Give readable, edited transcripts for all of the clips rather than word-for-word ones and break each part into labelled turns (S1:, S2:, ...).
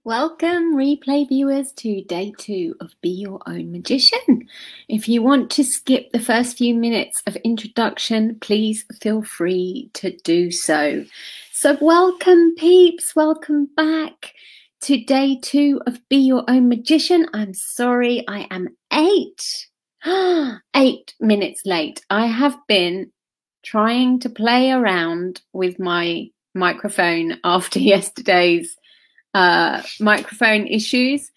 S1: Welcome, replay viewers, to day 2 of Be Your Own Magician. If you want to skip the first few minutes of introduction, please feel free to do so. So welcome, peeps. Welcome back to day 2 of Be Your Own Magician. I'm sorry, I am 8 minutes late. I have been trying to play around with my microphone after yesterday's microphone issues,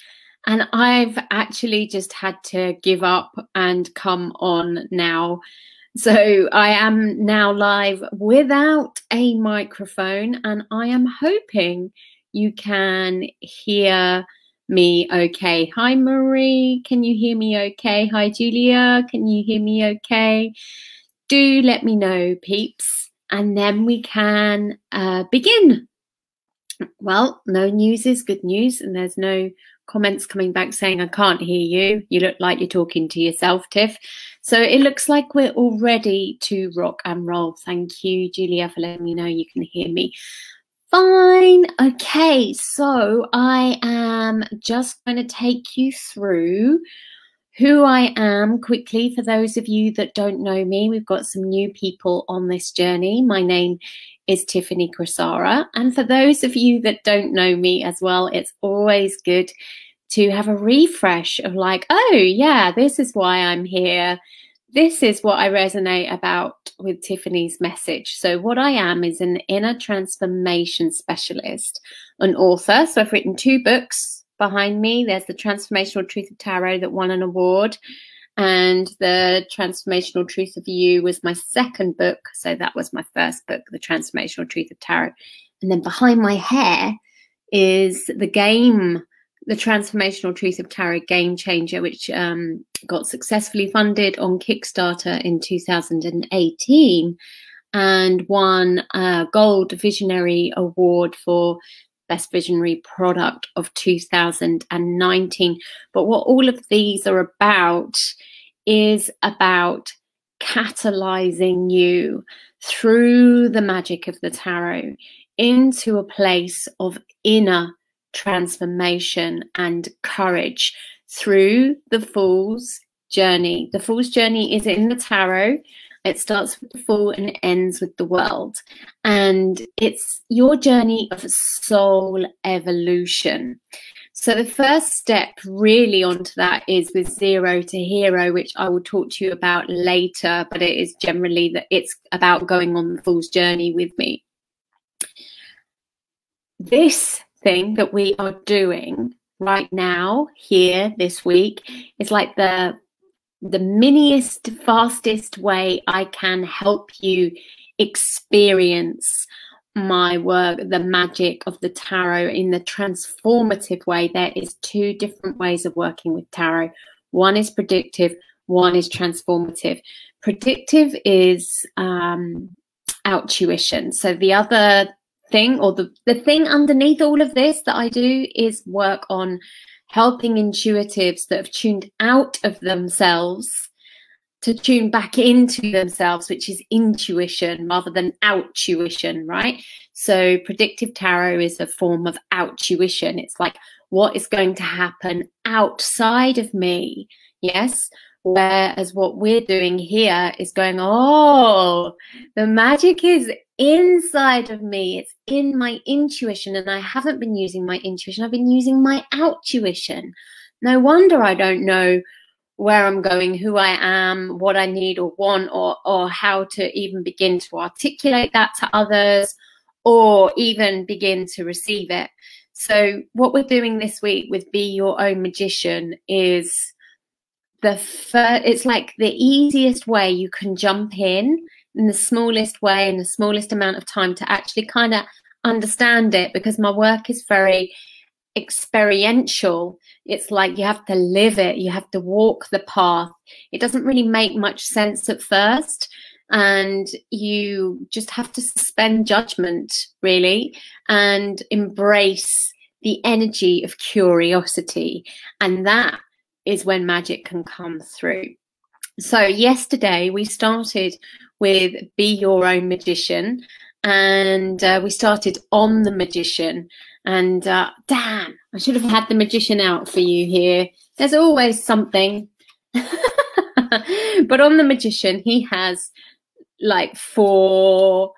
S1: and I've actually just had to give up and come on now. So I am now live without a microphone, and I am hoping you can hear me okay. Hi Marie, can you hear me okay? Hi Julia, can you hear me okay? Do let me know, peeps, and then we can begin. Well, no news is good news, and there's no comments coming back saying I can't hear you. You look like you're talking to yourself, Tiff. So it looks like we're all ready to rock and roll. Thank you, Julia, for letting me know you can hear me. Fine. Okay, so I am just going to take you through who I am quickly. For those of you that don't know me, we've got some new people on this journey. My name is Tiffany Crisara. And for those of you that don't know me as well, it's always good to have a refresh of like, oh yeah, this is why I'm here. This is what I resonate about with Tiffany's message. So what I am is an inner transformation specialist, an author. So I've written 2 books behind me. There's The Transformational Truth of Tarot that won an award, and The Transformational Truth of You was my 2nd book. So that was my 1st book, The Transformational Truth of Tarot. And then behind my hair is the game, The Transformational Truth of Tarot Game Changer, which got successfully funded on Kickstarter in 2018 and won a Gold Visionary Award for Best Visionary Product of 2019. But what all of these are about is about catalyzing you through the magic of the tarot into a place of inner transformation and courage through the Fool's Journey. The Fool's Journey is in the tarot. It starts with the Fool and it ends with the World. And it's your journey of soul evolution. So the first step really onto that is with 0 to Hero, which I will talk to you about later, but it is generally that it's about going on the Fool's Journey with me. This thing that we are doing right now, here, this week, is like the miniest, fastest way I can help you experience my work, the magic of the tarot, in the transformative way. There is 2 different ways of working with tarot. One is predictive, one is transformative. Predictive is outtuition. So the other thing, or the thing underneath all of this that I do, is work on helping intuitives that have tuned out of themselves to tune back into themselves, which is intuition rather than outtuition, right? So predictive tarot is a form of outtuition. It's like, what is going to happen outside of me? Yes. Whereas what we're doing here is going, oh, the magic is inside of me. It's in my intuition, and I haven't been using my intuition. I've been using my outtuition. No wonder I don't know where I'm going, who I am, what I need or want, or how to even begin to articulate that to others, or even begin to receive it. So what we're doing this week with Be Your Own Magician is it's like the easiest way you can jump in the smallest way, in the smallest amount of time, to actually kind of understand it, because my work is very experiential. It's like you have to live it, you have to walk the path. It doesn't really make much sense at first, and you just have to suspend judgment, really, and embrace the energy of curiosity, and that is when magic can come through. So yesterday we started with Be Your Own Magician, and we started on the magician, And damn, I should have had the magician out for you here. There's always something. But on the magician, he has like 4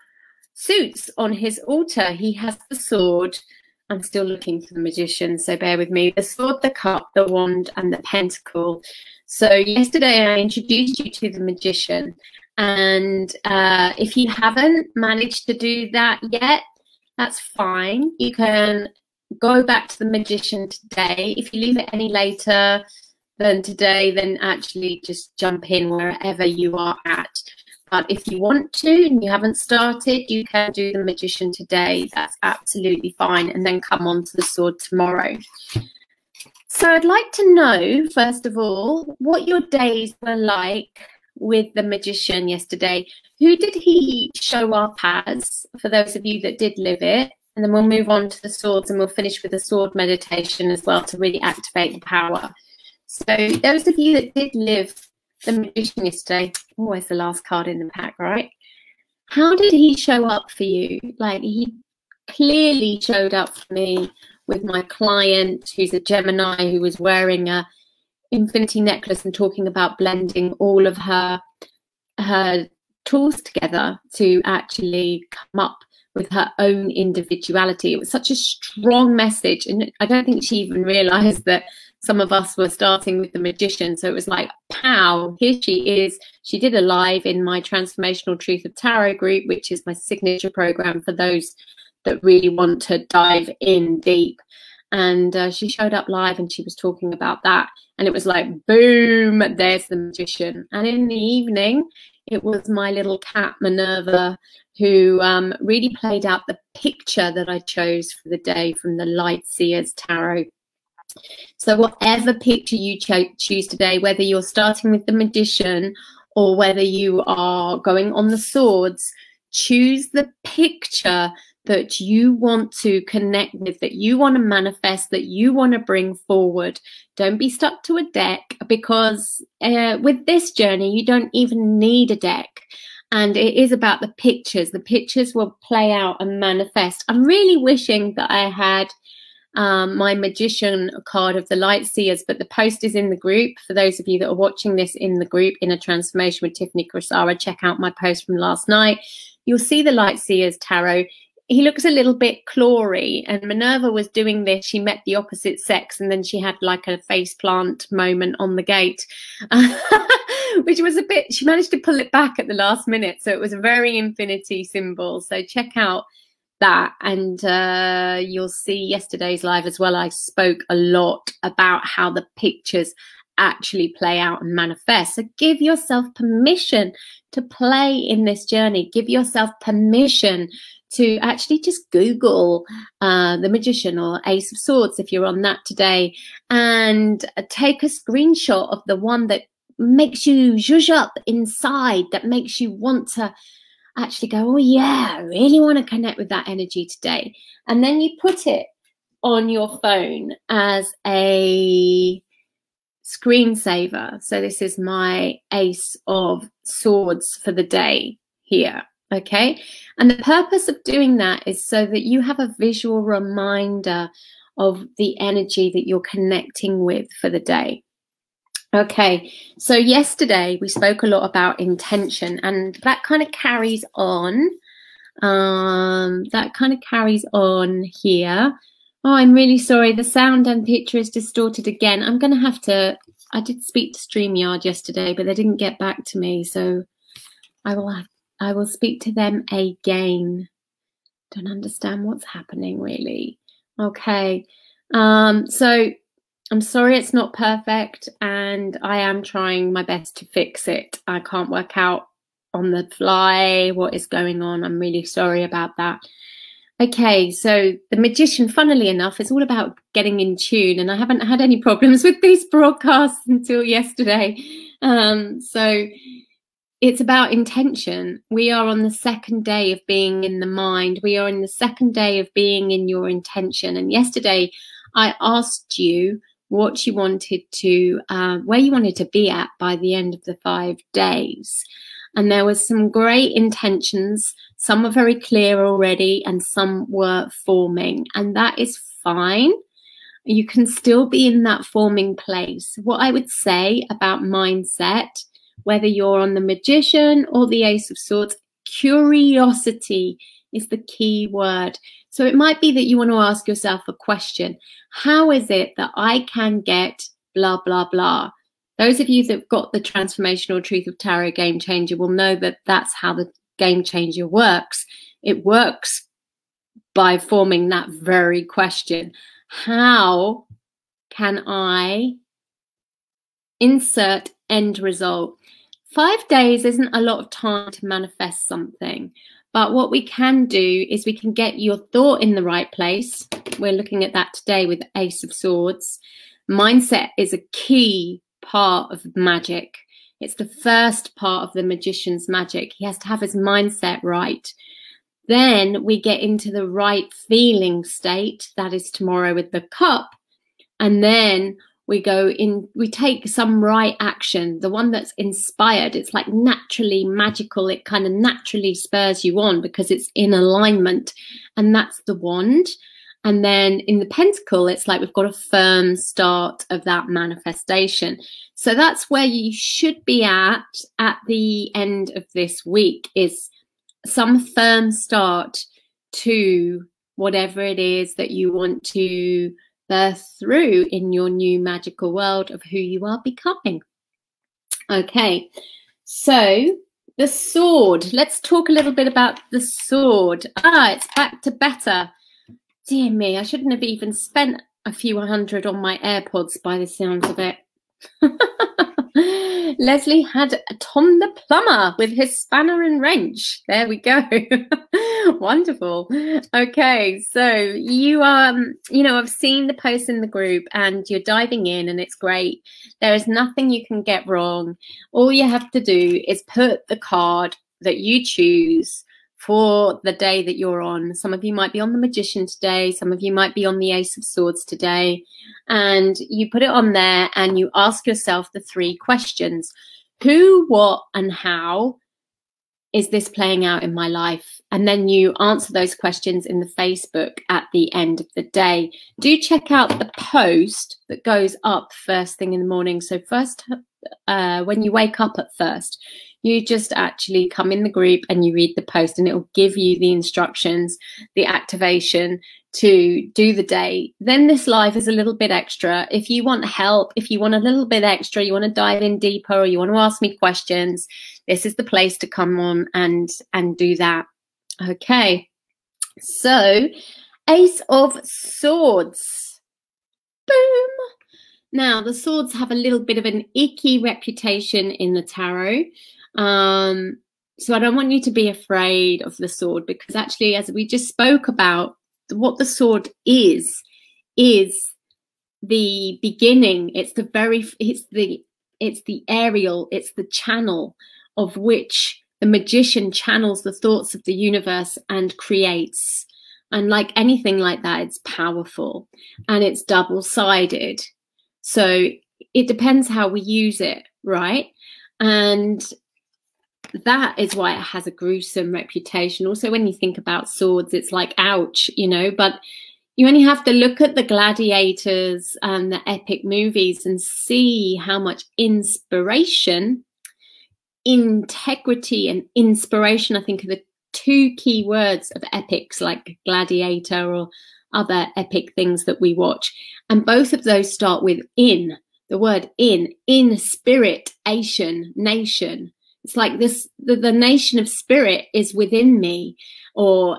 S1: suits on his altar. He has the sword. I'm still looking for the magician, so bear with me. The sword, the cup, the wand, and the pentacle. So yesterday I introduced you to the magician. And if you haven't managed to do that yet, that's fine. You can go back to the magician today. If you leave it any later than today, then actually just jump in wherever you are at. But if you want to and you haven't started, you can do the magician today. That's absolutely fine. And then come on to the sword tomorrow. So I'd like to know, first of all, what your days were like with the magician yesterday. Who did he show up as, for those of you that did live it? And then we'll move on to the swords, and we'll finish with the sword meditation as well to really activate the power. So those of you that did live the magician yesterday, always the last card in the pack, right? How did he show up for you? Like, he clearly showed up for me with my client, who's a Gemini, who was wearing a infinity necklace and talking about blending all of her tools together to actually come up with her own individuality. It was such a strong message, and I don't think she even realized that some of us were starting with the magician. So it was like, pow, here she is. She did a live in my Transformational Truth of Tarot group, which is my signature program for those that really want to dive in deep. And she showed up live and she was talking about that. And it was like, boom, there's the magician. And in the evening, it was my little cat, Minerva, who really played out the picture that I chose for the day from the Light Seers Tarot. So whatever picture you choose today, whether you're starting with the magician or whether you are going on the swords, choose the picture that you want to connect with, that you want to manifest, that you want to bring forward. Don't be stuck to a deck, because with this journey, you don't even need a deck. And it is about the pictures. The pictures will play out and manifest. I'm really wishing that I had my magician card of the Light Seers, but the post is in the group. For those of you that are watching this in the group, Inner Transformation with Tiffany Crosara, check out my post from last night. You'll see the Light Seers Tarot. He looks a little bit clawy, and Minerva was doing this. She met the opposite sex, and then she had like a face plant moment on the gate, which was a bit, she managed to pull it back at the last minute. So it was a very infinity symbol. So check out that, and you'll see yesterday's live as well. I spoke a lot about how the pictures actually play out and manifest. So give yourself permission to play in this journey. Give yourself permission to actually just Google the magician or Ace of Swords if you're on that today, and take a screenshot of the one that makes you zhuzh up inside, that makes you want to actually go, oh yeah, I really want to connect with that energy today. And then you put it on your phone as a screensaver. So this is my Ace of Swords for the day here. Okay, and the purpose of doing that is so that you have a visual reminder of the energy that you're connecting with for the day. Okay, so yesterday we spoke a lot about intention, and that kind of carries on. That kind of carries on here. Oh, I'm really sorry. The sound and picture is distorted again. I'm going to have to, I did speak to StreamYard yesterday, but they didn't get back to me. So I will speak to them again. Don't understand what's happening really. Okay. So I'm sorry it's not perfect, and I am trying my best to fix it. I can't work out on the fly what is going on. I'm really sorry about that. Okay, so the magician, funnily enough, is all about getting in tune, and I haven't had any problems with these broadcasts until yesterday. So it's about intention. We are on the second day of being in the mind. We are in the second day of being in your intention. And yesterday I asked you what you wanted to, where you wanted to be at by the end of the 5 days. and there was some great intentions. Some were very clear already and some were forming, and that is fine. You can still be in that forming place. What I would say about mindset, whether you're on the Magician or the Ace of Swords, curiosity is the key word. So it might be that you want to ask yourself a question. How is it that I can get blah, blah, blah? Those of you that have got the Transformational Truth of Tarot Game Changer will know that that's how the Game Changer works. It works by forming that very question. How can I insert end result? 5 days isn't a lot of time to manifest something, but what we can do is we can get your thought in the right place. We're looking at that today with Ace of Swords. Mindset is a key part of magic. It's the first part of the magician's magic. He has to have his mindset right. Then we get into the right feeling state. That is tomorrow with the cup. And then we go in, we take some right action, the one that's inspired. It's like naturally magical. It kind of naturally spurs you on because it's in alignment. And that's the wand. And then in the pentacle, it's like we've got a firm start of that manifestation. So that's where you should be at the end of this week, is some firm start to whatever it is that you want to birth through in your new magical world of who you are becoming. Okay, so the sword. Let's talk a little bit about the sword. It's back to better. Dear me, I shouldn't have even spent a few hundred on my AirPods by the sounds of it. Leslie had Tom the plumber with his spanner and wrench. There we go. Wonderful. Okay, so you I've seen the post in the group and you're diving in and it's great. There is nothing you can get wrong. All you have to do is put the card that you choose for the day that you're on. Some of you might be on the Magician today. Some of you might be on the Ace of Swords today. And you put it on there and you ask yourself the 3 questions. Who, what, and how is this playing out in my life? And then you answer those questions in the Facebook at the end of the day. Do check out the post that goes up first thing in the morning. So first, when you wake up at first, you just actually come in the group and you read the post and it will give you the instructions, the activation to do the day. Then this live is a little bit extra. If you want help, if you want a little bit extra, you want to dive in deeper or you want to ask me questions, this is the place to come on and do that. Okay, so Ace of Swords. Boom. Now, the swords have a little bit of an icky reputation in the tarot. So I don't want you to be afraid of the sword, because actually, as we just spoke about, what the sword is the beginning. It's the aerial, it's the channel of which the magician channels the thoughts of the universe and creates. And like anything like that, it's powerful and it's double-sided. So it depends how we use it, right? And that is why it has a gruesome reputation. Also, when you think about swords, it's like, ouch, but you only have to look at the gladiators and the epic movies and see how much inspiration, integrity and inspiration, I think, are the 2 key words of epics like Gladiator or other epic things that we watch. And both of those start with in, the word in spirit, nation. It's like this, the nation of spirit is within me, or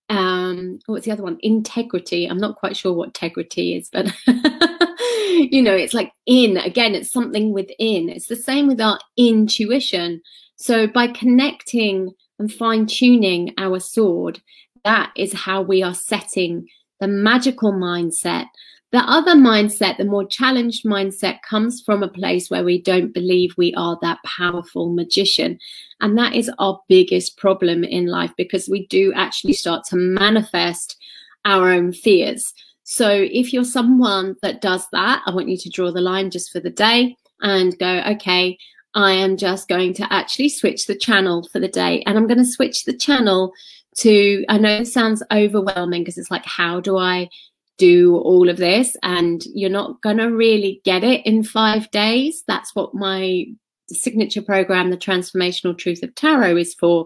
S1: what's the other one? Integrity. I'm not quite sure what integrity is, but it's like in, again, it's something within. It's the same with our intuition. So by connecting and fine-tuning our sword, that is how we are setting the magical mindset. The other mindset, the more challenged mindset, comes from a place where we don't believe we are that powerful magician. And that is our biggest problem in life, because we do actually start to manifest our own fears. So if you're someone that does that, I want you to draw the line just for the day and go, okay, I am just going to actually switch the channel for the day. And I'm going to switch the channel to, I know it sounds overwhelming because it's like, how do I do all of this? And you're not going to really get it in 5 days. That's what my signature program, the Transformational Truth of Tarot, is for.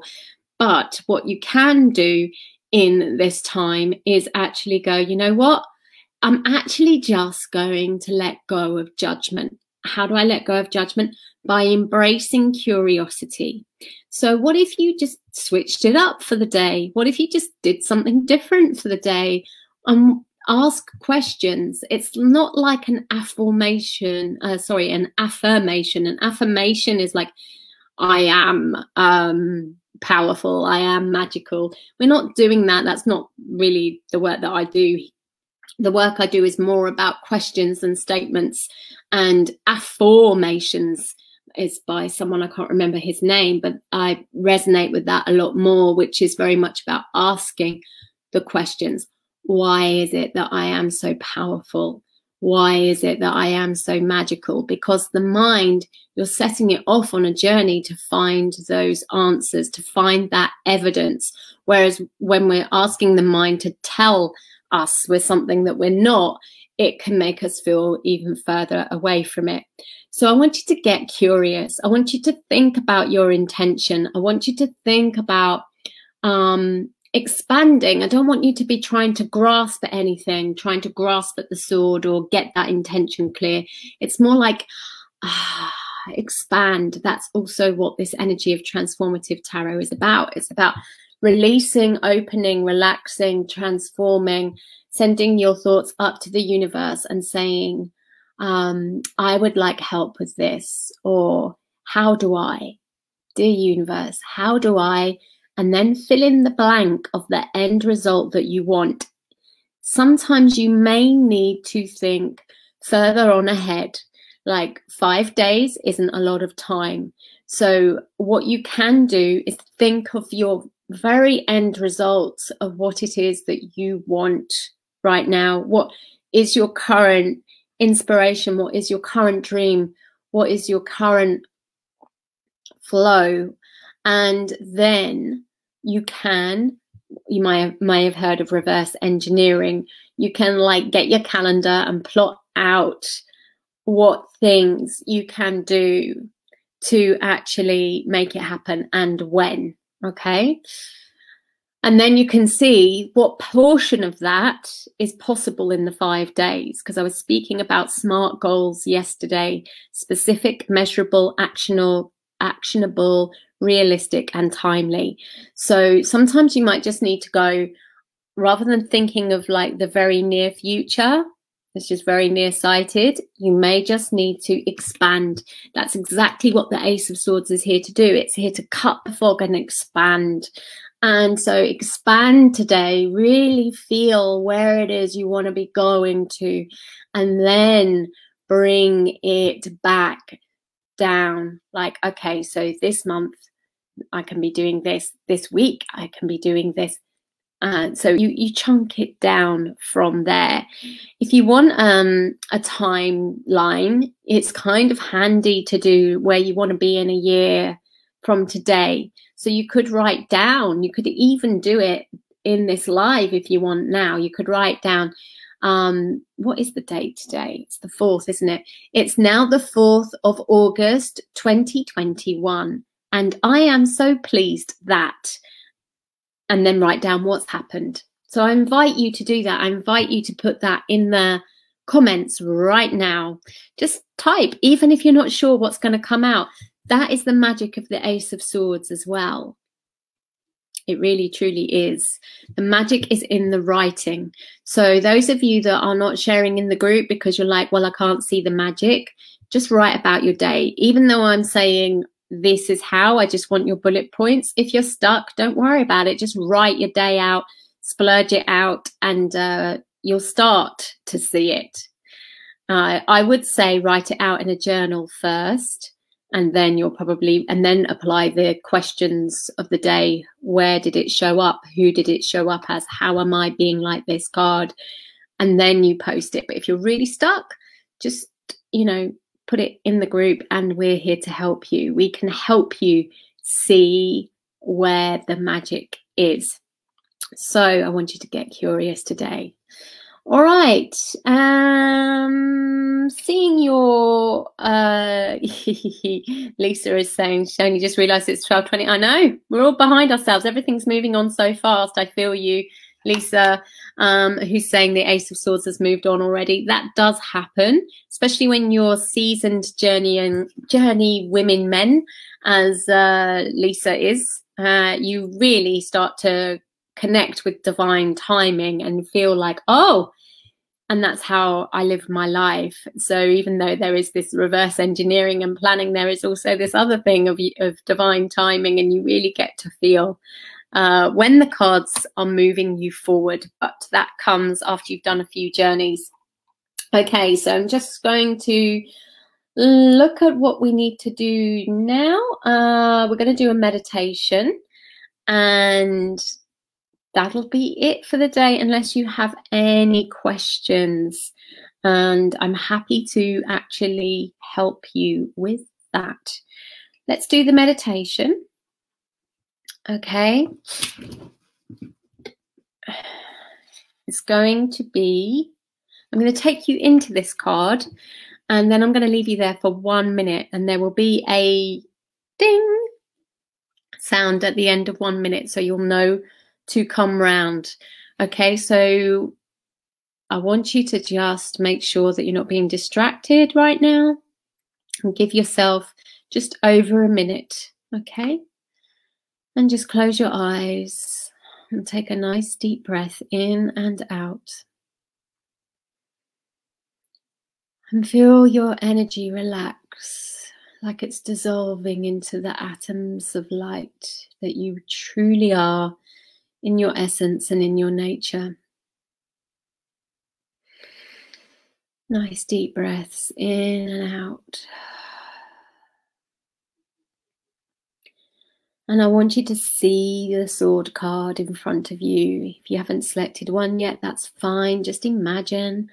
S1: But what you can do in this time is actually go, you know what? I'm actually just going to let go of judgment. How do I let go of judgment? By embracing curiosity. So what if you just switched it up for the day? What if you just did something different for the day? Ask questions. It's not like an affirmation. An affirmation. An affirmation is like, I am powerful. I am magical. We're not doing that. That's not really the work that I do. The work I do is more about questions and statements, and affirmations is by someone, I can't remember his name, but I resonate with that a lot more, which is very much about asking the questions. Why is it that I am so powerful? Why is it that I am so magical? Because the mind, you're setting it off on a journey to find those answers, to find that evidence. Whereas when we're asking the mind to tell us we're something that we're not, it can make us feel even further away from it. So I want you to get curious. I want you to think about your intention. I want you to think about expanding. I don't want you to be trying to grasp at anything, trying to grasp at the sword or get that intention clear. It's more like expand. That's also what this energy of transformative tarot is about. It's about releasing, opening, relaxing, transforming, sending your thoughts up to the universe and saying, I would like help with this, or how do I? Dear universe, how do I? And then fill in the blank of the end result that you want. Sometimes you may need to think further on ahead, like 5 days isn't a lot of time. So what you can do is think of your very end results of what it is that you want right now. What is your current inspiration? What is your current dream? What is your current flow? And then you may have heard of reverse engineering. You can like get your calendar and plot out what things you can do to actually make it happen and when. Okay. And then you can see what portion of that is possible in the 5 days. Because I was speaking about SMART goals yesterday: specific, measurable, actionable, realistic, and timely. So sometimes you might just need to go, rather than thinking of like the very near future, it's just very nearsighted, you may just need to expand. That's exactly what the Ace of Swords is here to do. It's here to cut the fog and expand. And so expand today, really feel where it is you want to be going to, and then bring it back down. Like, okay, so this month I can be doing this. This week I can be doing this. So you chunk it down from there. If you want a timeline, it's kind of handy to do where you want to be in a year from today. So you could write down, you could even do it in this live if you want now. You could write down, what is the date today? It's the 4th, isn't it? It's now the 4th of August, 2021. And I am so pleased that, and then write down what's happened. So I invite you to do that. I invite you to put that in the comments right now. Just type, even if you're not sure what's going to come out. That is the magic of the Ace of Swords as well. It really, truly is. The magic is in the writing. So those of you that are not sharing in the group because you're like, well, I can't see the magic, just write about your day. Even though I'm saying this is how, I just want your bullet points. If you're stuck, don't worry about it. Just write your day out, splurge it out, and you'll start to see it. I would say write it out in a journal first, and then and then apply the questions of the day. Where did it show up? Who did it show up as? How am I being like this card? And then you post it. But if you're really stuck, just, put it in the group, and we're here to help you. We can help you see where the magic is. So I want you to get curious today. All right. Seeing your Lisa is saying, she only just realized it's 12:20. I know, we're all behind ourselves. Everything's moving on so fast. I feel you, Lisa, who's saying the Ace of Swords has moved on already. That does happen, especially when you're seasoned journey women men, as Lisa is. You really start to connect with divine timing and feel like, oh, and that's how I live my life. So even though there is this reverse engineering and planning, there is also this other thing of divine timing, and you really get to feel when the cards are moving you forward. But that comes after you've done a few journeys. Okay, so I'm just going to look at what we need to do now. We're going to do a meditation, and that'll be it for the day, unless you have any questions. And I'm happy to actually help you with that. Let's do the meditation. Okay. It's going to be, I'm going to take you into this card, and then I'm going to leave you there for 1 minute, and there will be a ding sound at the end of 1 minute, so you'll know to come round. Okay, so I want you to just make sure that you're not being distracted right now, and give yourself just over a minute. Okay, and just close your eyes and take a nice deep breath in and out, and feel your energy relax, like it's dissolving into the atoms of light that you truly are in your essence and in your nature. Nice deep breaths in and out. And I want you to see the sword card in front of you. If you haven't selected one yet, that's fine. Just imagine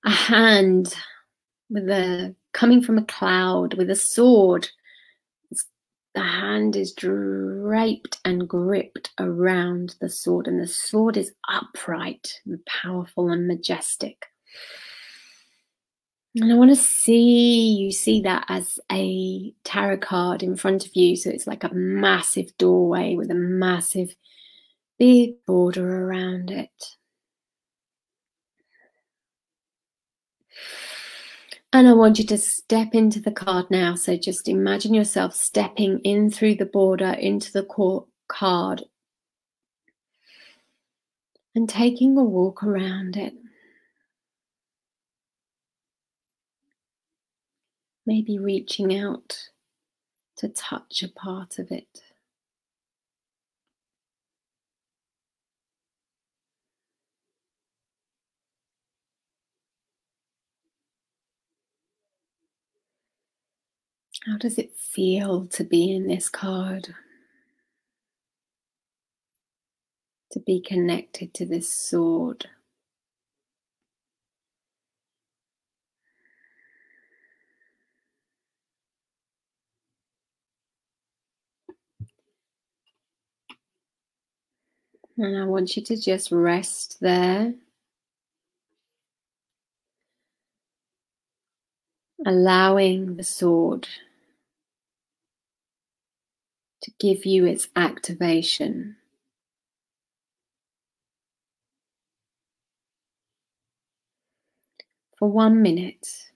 S1: a hand coming from a cloud with a sword. The hand is draped and gripped around the sword, and the sword is upright and powerful and majestic. And I want to see that as a tarot card in front of you. So it's like a massive doorway with a massive, big border around it. And I want you to step into the card now. So just imagine yourself stepping in through the border into the card and taking a walk around it. Maybe reaching out to touch a part of it. How does it feel to be in this card? To be connected to this sword? And I want you to just rest there, allowing the sword to give you its activation. For 1 minute.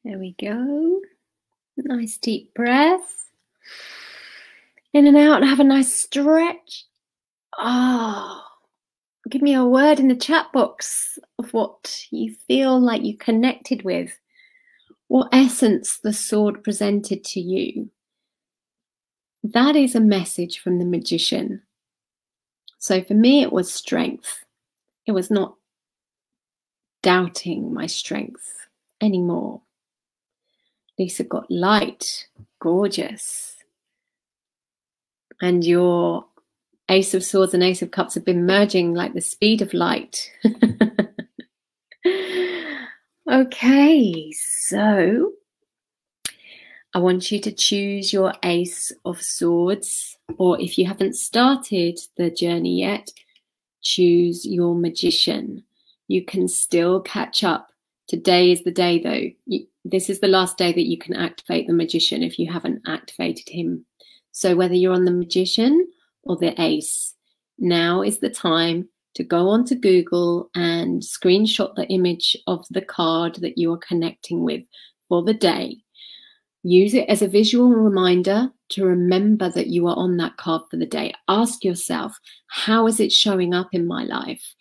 S1: There we go. Nice deep breath. In and out, and have a nice stretch. Oh, give me a word in the chat box of what you feel like you connected with. What essence the sword presented to you. That is a message from the magician. So for me, it was strength. It was not doubting my strength anymore. Lisa got light, gorgeous. And your Ace of Swords and Ace of Cups have been merging like the speed of light. Okay, so I want you to choose your Ace of Swords, or if you haven't started the journey yet, choose your Magician. You can still catch up. Today is the day, though. This is the last day that you can activate the Magician if you haven't activated him. So whether you're on the Magician or the Ace, now is the time to go onto Google and screenshot the image of the card that you are connecting with for the day. Use it as a visual reminder to remember that you are on that card for the day. Ask yourself, how is it showing up in my life?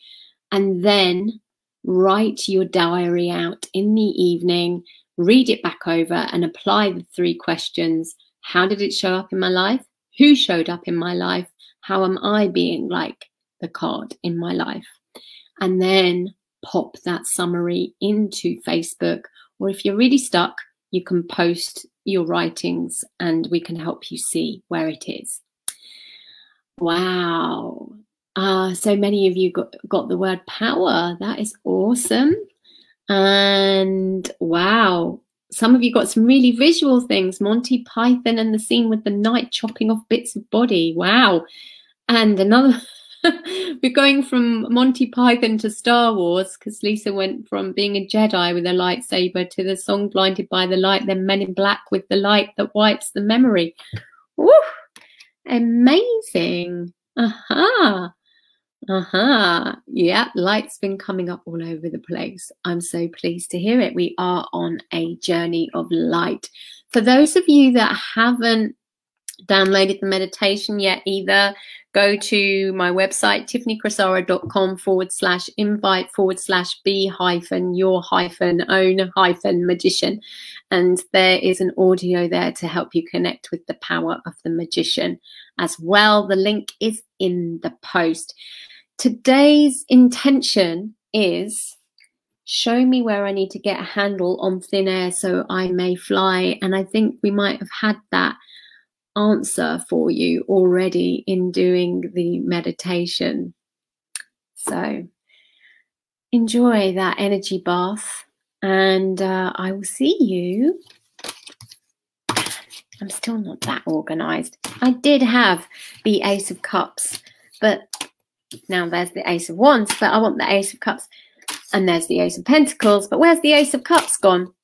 S1: And then write your diary out in the evening, read it back over and apply the 3 questions. How did it show up in my life? Who showed up in my life? How am I being like the card in my life? And then pop that summary into Facebook, or if you're really stuck, you can post your writings and we can help you see where it is. Wow. So many of you got the word power. That is awesome. And wow, some of you got some really visual things. Monty Python and the scene with the knight chopping off bits of body. Wow. And another, we're going from Monty Python to Star Wars, because Lisa went from being a Jedi with a lightsaber to the song Blinded by the Light, then Men in Black with the light that wipes the memory. Woo! Amazing. Aha. Yeah, light's been coming up all over the place. I'm so pleased to hear it. We are on a journey of light. For those of you that haven't downloaded the meditation yet either, go to my website, tiffanycrisara.com/invite/be-your-own-magician. And there is an audio there to help you connect with the power of the magician as well. The link is in the post. Today's intention is show me where I need to get a handle on thin air so I may fly. And I think we might have had that answer for you already in doing the meditation. So enjoy that energy bath, and I will see you. I'm still not that organized. I did have the Ace of Cups, but now there's the Ace of Wands, but I want the Ace of Cups, and there's the Ace of Pentacles, but where's the Ace of Cups gone?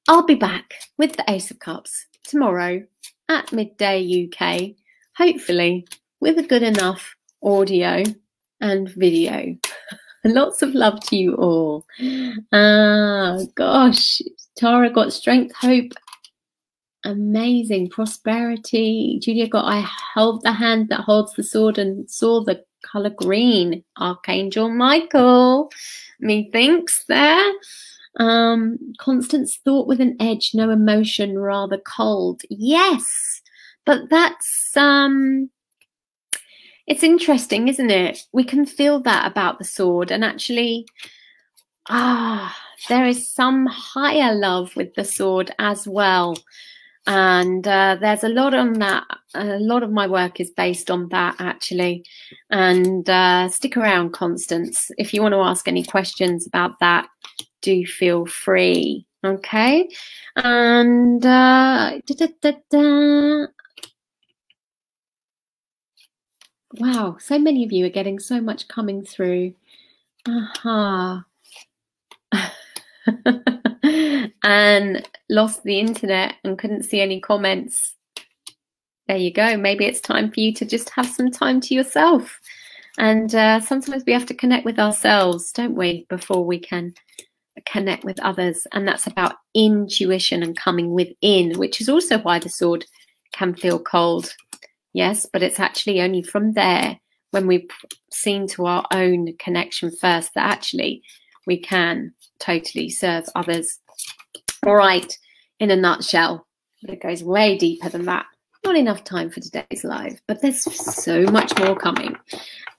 S1: I'll be back with the Ace of Cups tomorrow at midday UK, hopefully with a good enough audio and video. Lots of love to you all. Gosh, Tara got strength, hope, amazing, prosperity. Julia got I held the hand that holds the sword and saw the color green. Archangel Michael, methinks there. Constance thought with an edge, no emotion, rather cold. Yes, but that's it's interesting, isn't it? We can feel that about the sword, and actually there is some higher love with the sword as well. And there's a lot on that. A lot of my work is based on that, actually. And stick around, Constance. If you want to ask any questions about that, do feel free. Okay. And wow, so many of you are getting so much coming through. And lost the internet and couldn't see any comments. There you go. Maybe it's time for you to just have some time to yourself. And sometimes we have to connect with ourselves, don't we, before we can connect with others. And that's about intuition and coming within, which is also why the sword can feel cold. Yes, but it's actually only from there, when we've seen to our own connection first, that actually we can totally serve others. All right, in a nutshell, it goes way deeper than that. Not enough time for today's live, but there's so much more coming.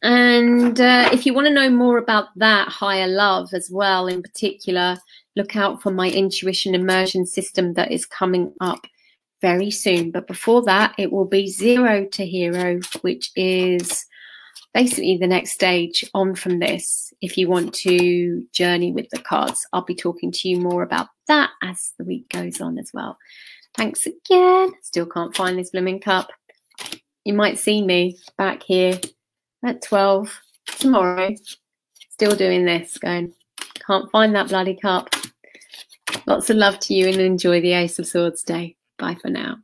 S1: And if you want to know more about that higher love as well, in particular, look out for my intuition immersion system that is coming up very soon. But before that, it will be 0 to Hero, which is basically the next stage on from this. If you want to journey with the cards, I'll be talking to you more about that as the week goes on as well. Thanks again. Still can't find this blooming cup. You might see me back here at 12 tomorrow, still doing this, going, can't find that bloody cup. Lots of love to you and enjoy the Ace of Swords day. Bye for now.